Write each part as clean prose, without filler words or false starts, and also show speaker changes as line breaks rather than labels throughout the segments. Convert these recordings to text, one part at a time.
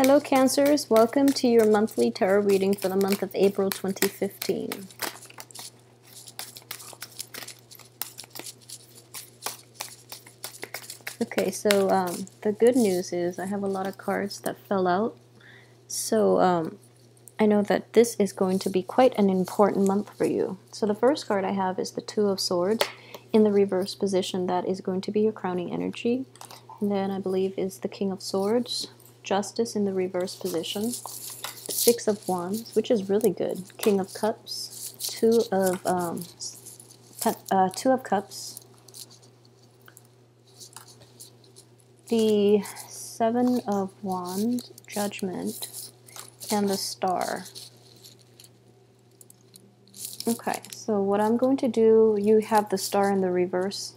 Hello Cancers, welcome to your monthly tarot reading for the month of April 2015. Okay, so the good news is I have a lot of cards that fell out. So I know that this is going to be quite an important month for you. So the first card I have is the Two of Swords in the reverse position. That is going to be your crowning energy. And then I believe is the King of Swords, Justice in the reverse position, Six of Wands, which is really good, King of Cups, Two of Cups, the Seven of Wands, Judgment, and the Star. Okay, so what I'm going to do, you have the Star in the reverse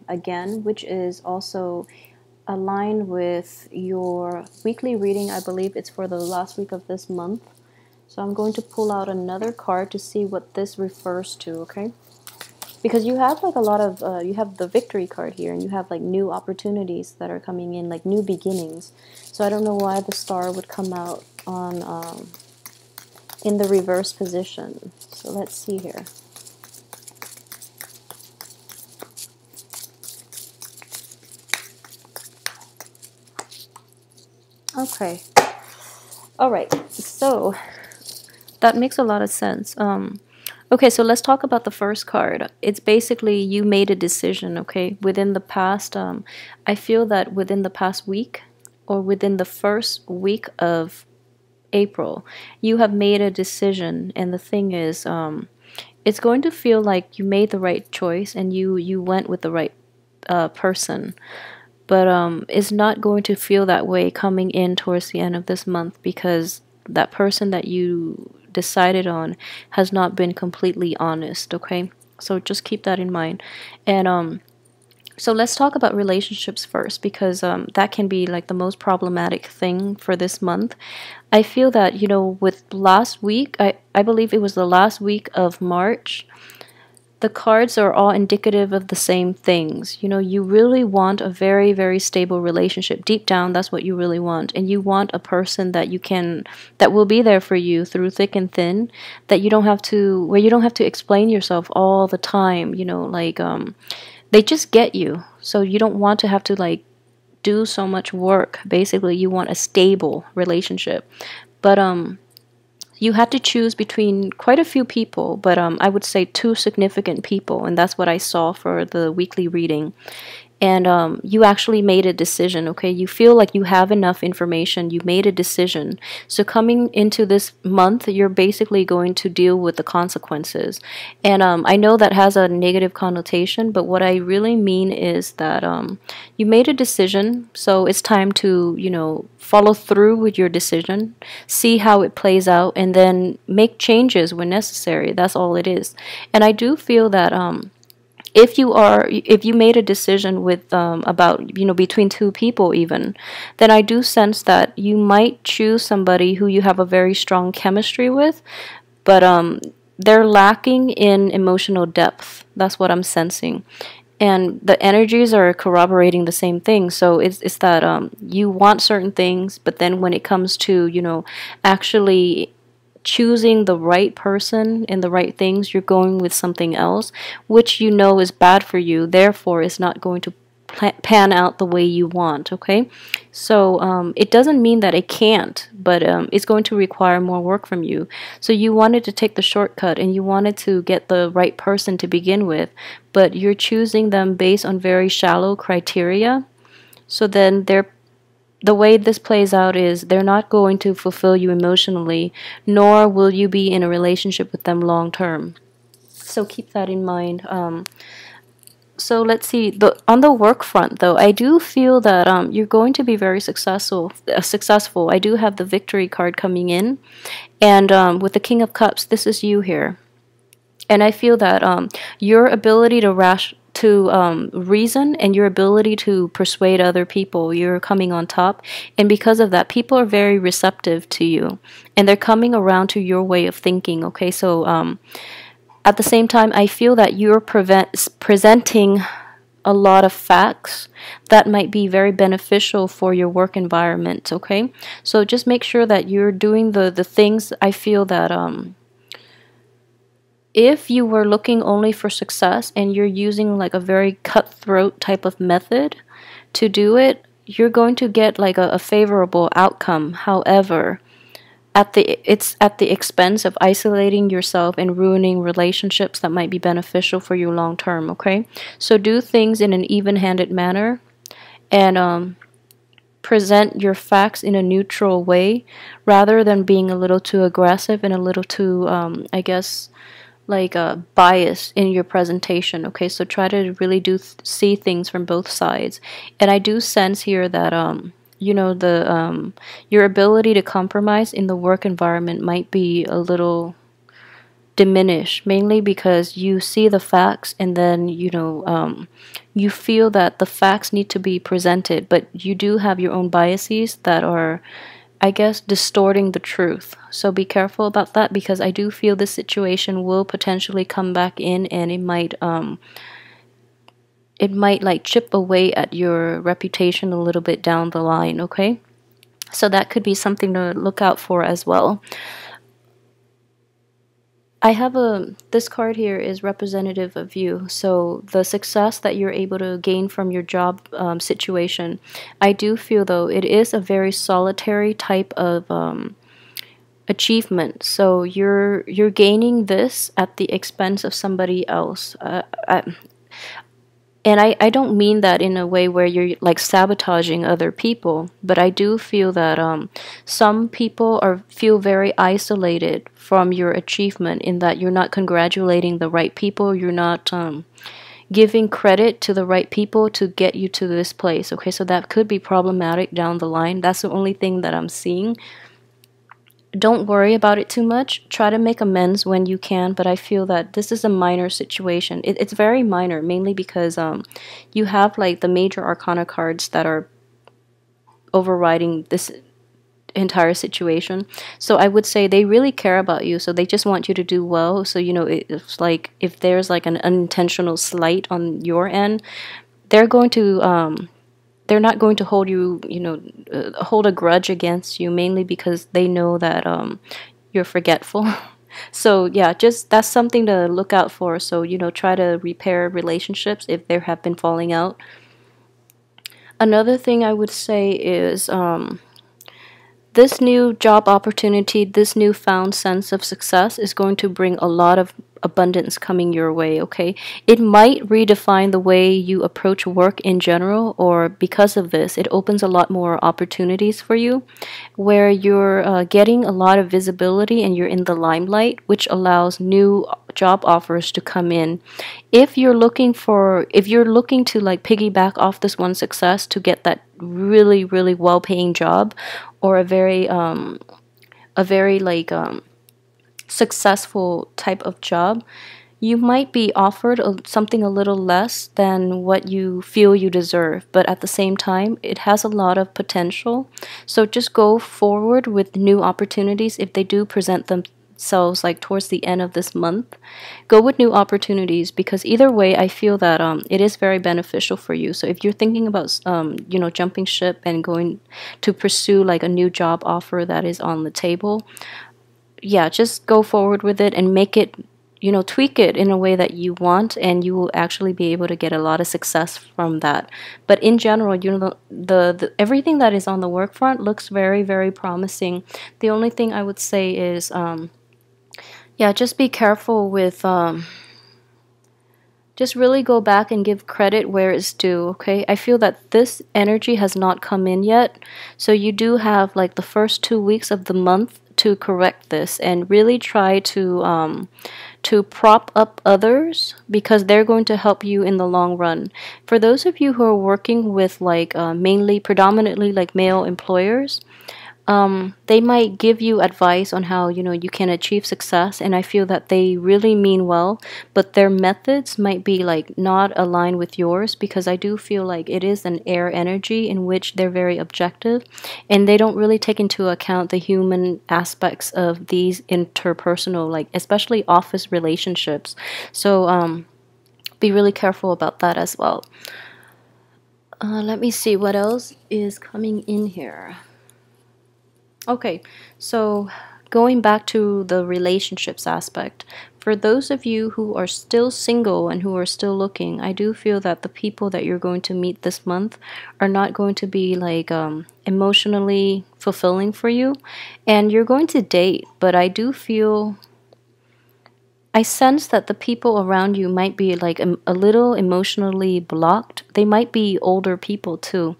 again, which is also aligned with your weekly reading. I believe it's for the last week of this month. So I'm going to pull out another card to see what this refers to, okay? Because you have like a lot of, you have the Victory card here, and you have like new opportunities that are coming in, like new beginnings. So I don't know why the Star would come out on in the reverse position. So let's see here. Okay. All right. So that makes a lot of sense. Okay, so let's talk about the first card. It's basically you made a decision, okay? Within the past, I feel that within the past week or within the first week of April, you have made a decision. And the thing is, it's going to feel like you made the right choice and you went with the right person. But it's not going to feel that way coming in towards the end of this month, because that person that you decided on has not been completely honest, okay? So just keep that in mind. And so let's talk about relationships first, because that can be like the most problematic thing for this month. I feel that, you know, with last week, I believe it was the last week of March, the cards are all indicative of the same things. You know, you really want a very, very stable relationship. Deep down, that's what you really want. And you want a person that that will be there for you through thick and thin, that you don't have to, where you don't have to explain yourself all the time, you know, like, they just get you. So you don't want to have to like do so much work. Basically, you want a stable relationship. But, you had to choose between quite a few people, but I would say two significant people, and that's what I saw for the weekly reading. And you actually made a decision, okay? You feel like you have enough information. You made a decision. So coming into this month, you're basically going to deal with the consequences. And I know that has a negative connotation, but what I really mean is that you made a decision, so it's time to, you know, follow through with your decision, see how it plays out, and then make changes when necessary. That's all it is. And I do feel that if you made a decision with about, you know, between two people even, then I do sense that you might choose somebody who you have a very strong chemistry with, but they're lacking in emotional depth. That's what I'm sensing. And the energies are corroborating the same thing. So it's that you want certain things, but then when it comes to, you know, actually choosing the right person and the right things, you're going with something else, which you know is bad for you. Therefore, it's not going to pan out the way you want, okay? So it doesn't mean that it can't, but it's going to require more work from you. So you wanted to take the shortcut and you wanted to get the right person to begin with, but you're choosing them based on very shallow criteria. So then the way this plays out is they're not going to fulfill you emotionally, nor will you be in a relationship with them long term. So keep that in mind. So let's see. On the work front, though, I do feel that you're going to be very successful. I do have the Victory card coming in, and with the King of Cups, this is you here. And I feel that your ability to reason and your ability to persuade other people, you're coming on top. And because of that, people are very receptive to you. And they're coming around to your way of thinking, okay? So at the same time, I feel that you're presenting a lot of facts that might be very beneficial for your work environment, okay? So just make sure that you're doing the things. I feel that if you were looking only for success and you're using like a very cutthroat type of method to do it, you're going to get like a favorable outcome. However, it's at the expense of isolating yourself and ruining relationships that might be beneficial for you long term, okay? So do things in an even-handed manner, and present your facts in a neutral way rather than being a little too aggressive and a little too I guess like bias in your presentation, okay? So try to really see things from both sides. And I do sense here that you know, the your ability to compromise in the work environment might be a little diminished, mainly because you see the facts and then, you know, you feel that the facts need to be presented, but you do have your own biases that are, I guess, distorting the truth. So be careful about that, because I do feel this situation will potentially come back in, and it might like chip away at your reputation a little bit down the line, okay? So that could be something to look out for as well. I have this card here is representative of you. So the success that you're able to gain from your job situation, I do feel though it is a very solitary type of achievement. So you're gaining this at the expense of somebody else. And I don't mean that in a way where you're like sabotaging other people, but I do feel that some people feel very isolated from your achievement, in that you're not congratulating the right people, you're not giving credit to the right people to get you to this place. Okay, so that could be problematic down the line. That's the only thing that I'm seeing. Don't worry about it too much. Try to make amends when you can, but I feel that this is a minor situation. It's very minor, mainly because you have like the major arcana cards that are overriding this entire situation. So I would say they really care about you, so they just want you to do well. So, you know, it's like if there's like an unintentional slight on your end, they're going to they're not going to hold you, you know, hold a grudge against you, mainly because they know that you're forgetful. So yeah, just that's something to look out for. So, you know, try to repair relationships if there have been falling out. Another thing I would say is this new job opportunity, this newfound sense of success is going to bring a lot of abundance coming your way, okay? It might redefine the way you approach work in general, or because of this, it opens a lot more opportunities for you where you're getting a lot of visibility and you're in the limelight, which allows new job offers to come in. If you're looking to like piggyback off this one success to get that really, really well-paying job, or a very like successful type of job, you might be offered something a little less than what you feel you deserve, but at the same time, it has a lot of potential. So just go forward with new opportunities if they do present themselves like towards the end of this month. Go with new opportunities, because either way, I feel that it is very beneficial for you. So if you're thinking about you know, jumping ship and going to pursue like a new job offer that is on the table, yeah, just go forward with it and make it, you know, tweak it in a way that you want, and you will actually be able to get a lot of success from that. But in general, you know, the everything that is on the work front looks very, very promising. The only thing I would say is yeah, just be careful with just really go back and give credit where it's due, okay? I feel that this energy has not come in yet, so you do have like the first 2 weeks of the month to correct this, and really try to prop up others, because they're going to help you in the long run. For those of you who are working with like predominantly like male employers, they might give you advice on how, you know, you can achieve success, and I feel that they really mean well, but their methods might be like not aligned with yours, because I do feel like it is an air energy in which they're very objective, and they don't really take into account the human aspects of these interpersonal, like especially office relationships. So be really careful about that as well. Let me see what else is coming in here. Okay, so going back to the relationships aspect, for those of you who are still single and who are still looking, I do feel that the people that you're going to meet this month are not going to be like emotionally fulfilling for you, and you're going to date, but I do feel, I sense that the people around you might be like a little emotionally blocked. They might be older people too,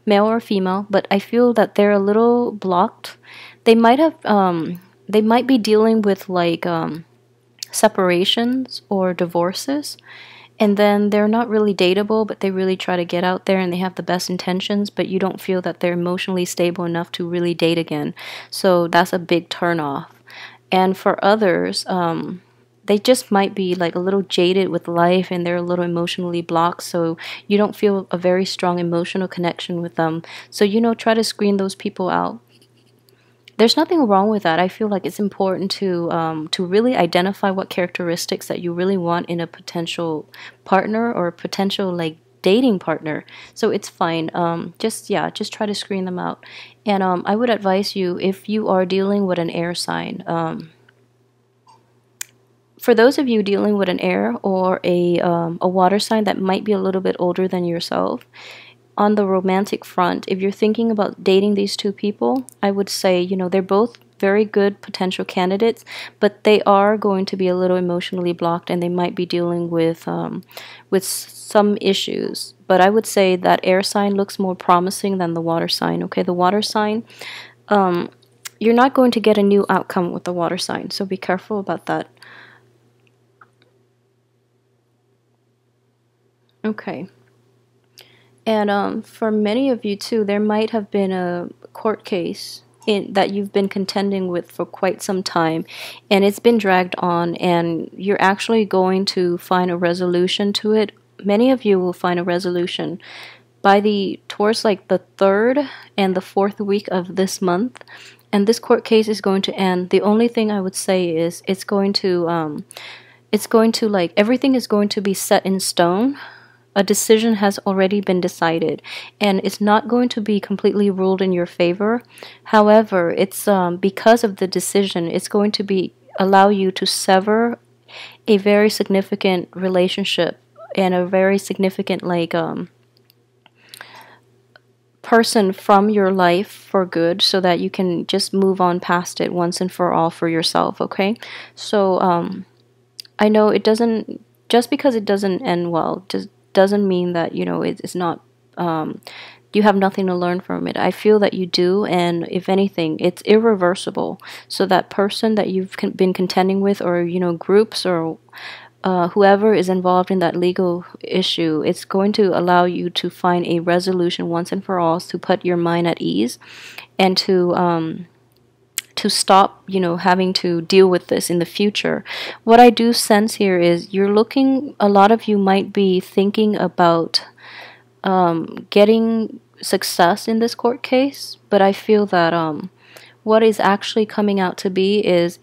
male or female, but I feel that they're a little blocked. They might have they might be dealing with like separations or divorces, and then they're not really dateable, but they really try to get out there and they have the best intentions, but you don't feel that they're emotionally stable enough to really date again. So that's a big turnoff. And for others, they just might be like a little jaded with life and they're a little emotionally blocked, so you don't feel a very strong emotional connection with them. So, try to screen those people out. There's nothing wrong with that. I feel like it's important to really identify what characteristics that you really want in a potential partner or a potential like dating partner. So it's fine. Just try to screen them out. And I would advise you, if you are dealing with an air sign, for those of you dealing with an air or a water sign that might be a little bit older than yourself, on the romantic front, if you're thinking about dating these two people, I would say, they're both very good potential candidates, but they are going to be a little emotionally blocked and they might be dealing with some issues. But I would say that air sign looks more promising than the water sign. Okay, the water sign, you're not going to get a new outcome with the water sign, so be careful about that. Okay. And for many of you too, there might have been a court case that you've been contending with for quite some time, and it's been dragged on, and you're actually going to find a resolution to it. Many of you will find a resolution by towards like the third and the fourth week of this month, and this court case is going to end. The only thing I would say is it's going to like everything is going to be set in stone. A decision has already been decided and it's not going to be completely ruled in your favor. However, it's because of the decision, it's going to be allow you to sever a very significant relationship and a very significant like person from your life for good, so that you can just move on past it once and for all for yourself. Okay, so I know it doesn't, just because it doesn't end well, just doesn't mean that it's not you have nothing to learn from it. I feel that you do, and if anything, it's irreversible. So that person that you've been contending with, or groups, or whoever is involved in that legal issue, it's going to allow you to find a resolution once and for all, to put your mind at ease and to stop, having to deal with this in the future. What I do sense here is a lot of you might be thinking about getting success in this court case, but I feel that what is actually coming out to be is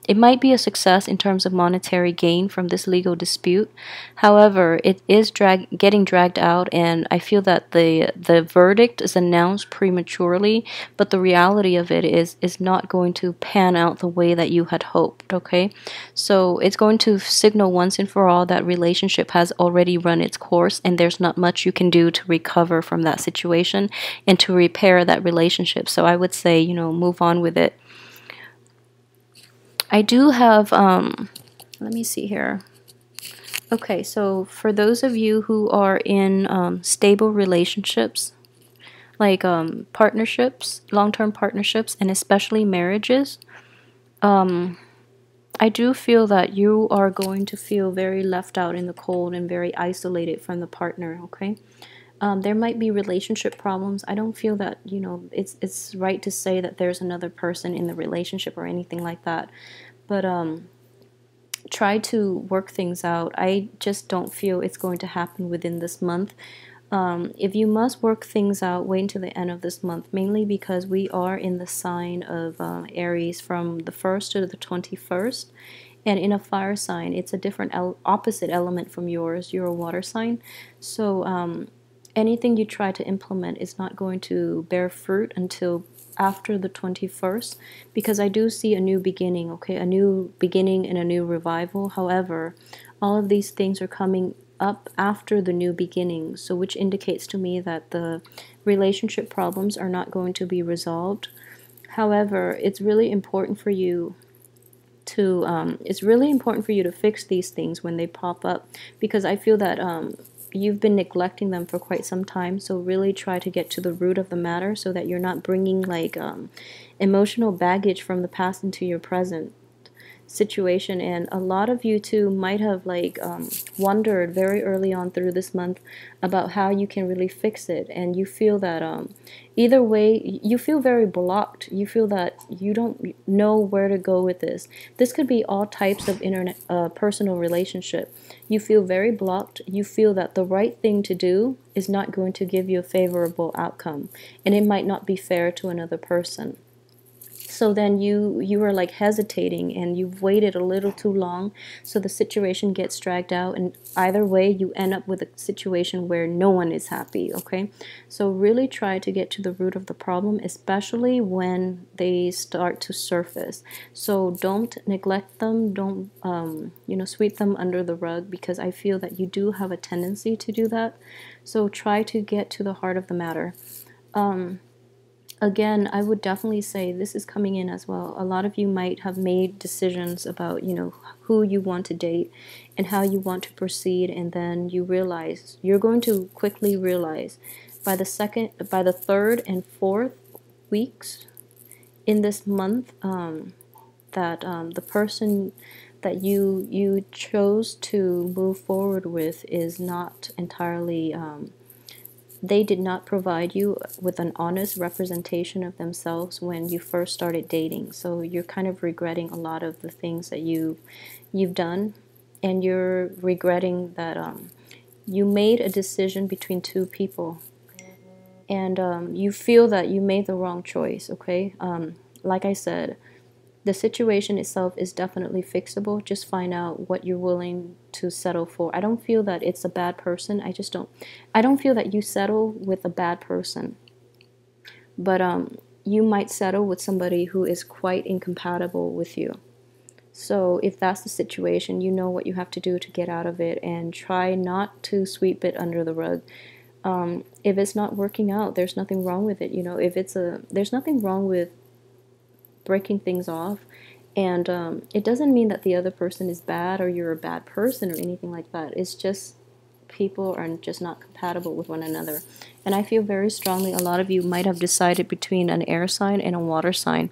it might be a success in terms of monetary gain from this legal dispute. However, it is getting dragged out, and I feel that the verdict is announced prematurely, but the reality of it is not going to pan out the way that you had hoped. Okay, so it's going to signal once and for all that relationship has already run its course, and there's not much you can do to recover from that situation and to repair that relationship. So I would say, move on with it. I do have, let me see here. Okay, so for those of you who are in stable relationships, like partnerships, long-term partnerships, and especially marriages, I do feel that you are going to feel very left out in the cold and very isolated from the partner, okay? There might be relationship problems. I don't feel that, it's right to say that there's another person in the relationship or anything like that. But try to work things out. I just don't feel it's going to happen within this month. If you must work things out, wait until the end of this month, mainly because we are in the sign of Aries from the 1st to the 21st. And in a fire sign, it's a different opposite element from yours. You're a water sign. So anything you try to implement is not going to bear fruit until after the 21st, because I do see a new beginning, okay? A new beginning and a new revival. However, all of these things are coming up after the new beginning, so which indicates to me that the relationship problems are not going to be resolved. However, it's really important for you to fix these things when they pop up, because I feel that you've been neglecting them for quite some time. So really try to get to the root of the matter so that you're not bringing like emotional baggage from the past into your present situation. And a lot of you too might have like wondered very early on through this month about how you can really fix it, and you feel that either way you feel very blocked. You feel that you don't know where to go with this. This could be all types of internet personal relationship. You feel very blocked. You feel that the right thing to do is not going to give you a favorable outcome, and it might not be fair to another person. So then you are like hesitating, and you've waited a little too long, so the situation gets dragged out, and either way you end up with a situation where no one is happy, okay? So really try to get to the root of the problem, especially when they start to surface. So don't neglect them, don't sweep them under the rug, because I feel that you do have a tendency to do that. So try to get to the heart of the matter. Again, I would definitely say this is coming in as well. A lot of you might have made decisions about, who you want to date and how you want to proceed, and then you're going to quickly realize by the third and fourth weeks in this month that the person that you chose to move forward with is not entirely they did not provide you with an honest representation of themselves when you first started dating. So you're kind of regretting a lot of the things that you've done, and you're regretting that you made a decision between two people, and you feel that you made the wrong choice, okay? Like I said, the situation itself is definitely fixable. Just find out what you're willing to settle for. I don't feel that it's a bad person. I don't feel that you settle with a bad person. But you might settle with somebody who is quite incompatible with you. So if that's the situation, you know what you have to do to get out of it, and try not to sweep it under the rug. If it's not working out, there's nothing wrong with it. There's nothing wrong with breaking things off, and it doesn't mean that the other person is bad or you're a bad person or anything like that. It's just people are just not compatible with one another. And I feel very strongly a lot of you might have decided between an air sign and a water sign.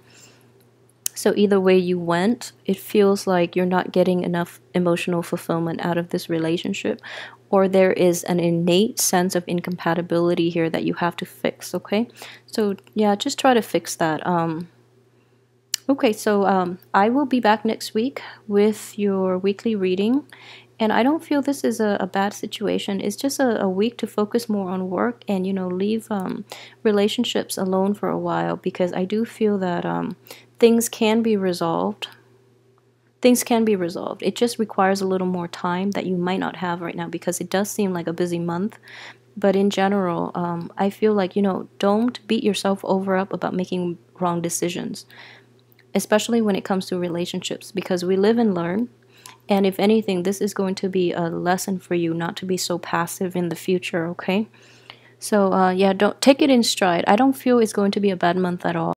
So either way you went, it feels like you're not getting enough emotional fulfillment out of this relationship, or there is an innate sense of incompatibility here that you have to fix, okay? So yeah, just try to fix that. Okay, so I will be back next week with your weekly reading. And I don't feel this is a bad situation. It's just a week to focus more on work and, leave relationships alone for a while, because I do feel that things can be resolved. Things can be resolved. It just requires a little more time that you might not have right now, because it does seem like a busy month. But in general, I feel like, don't beat yourself up about making wrong decisions, especially when it comes to relationships, because we live and learn. And if anything, this is going to be a lesson for you not to be so passive in the future, okay? So yeah, don't take it in stride. I don't feel it's going to be a bad month at all.